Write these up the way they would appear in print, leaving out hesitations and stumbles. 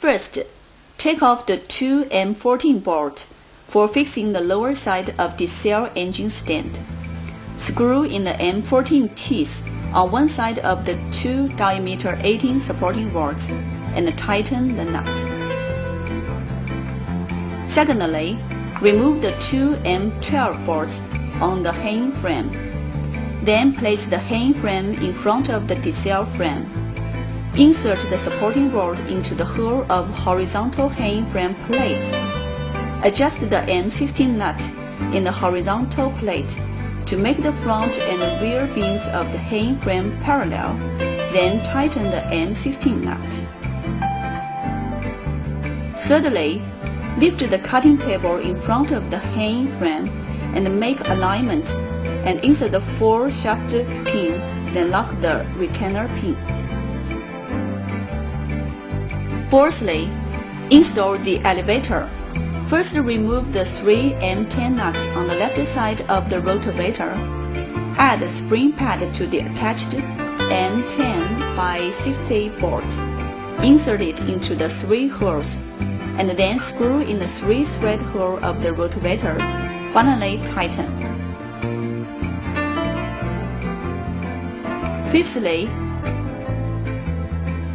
First, take off the two M14 bolts for fixing the lower side of the diesel engine stand. Screw in the M14 teeth on one side of the two diameter 18 supporting rods and tighten the nut. Secondly, remove the two M12 bolts on the hang frame. Then place the hang frame in front of the diesel frame. Insert the supporting rod into the hull of horizontal hang frame plate. Adjust the M16 nut in the horizontal plate to make the front and rear beams of the hang frame parallel, then tighten the M16 nut. Thirdly, lift the cutting table in front of the hang frame and make alignment and insert the 4 shaft pin, then lock the retainer pin. Fourthly, install the elevator. First, remove the 3 M10 nuts on the left side of the rotavator. Add a spring pad to the attached M10 by 60 bolt. Insert it into the 3 holes, and then screw in the 3-thread hole of the rotavator. Finally, tighten. Fifthly,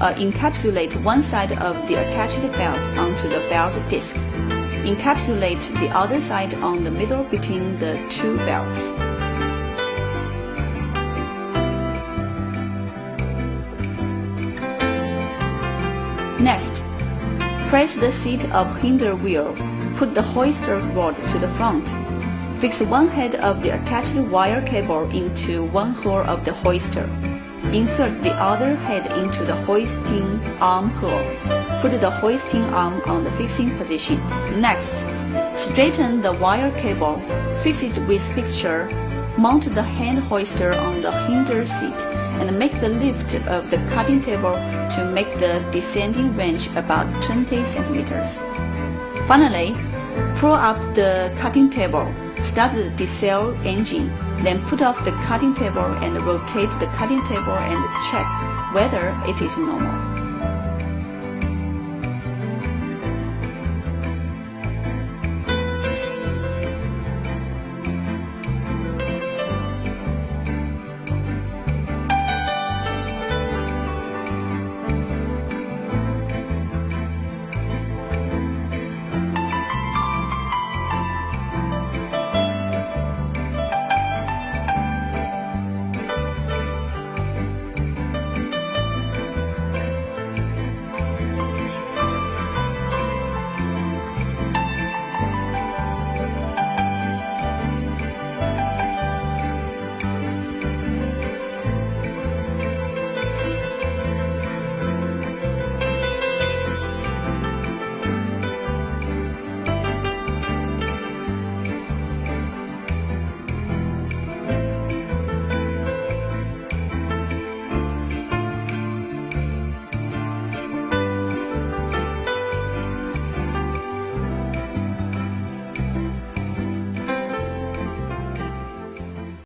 encapsulate one side of the attached belt onto the belt disc. Encapsulate the other side on the middle between the two belts. Next, press the seat of hinder wheel. Put the hoister rod to the front. Fix one head of the attached wire cable into one hole of the hoister. Insert the other head into the hoisting arm hole. Put the hoisting arm on the fixing position. Next, straighten the wire cable. Fix it with fixture. Mount the hand hoister on the hinder seat and make the lift of the cutting table to make the descending range about 20 centimeters. Finally, pull up the cutting table. Start the diesel engine. Then put off the cutting table and rotate the cutting table and check whether it is normal.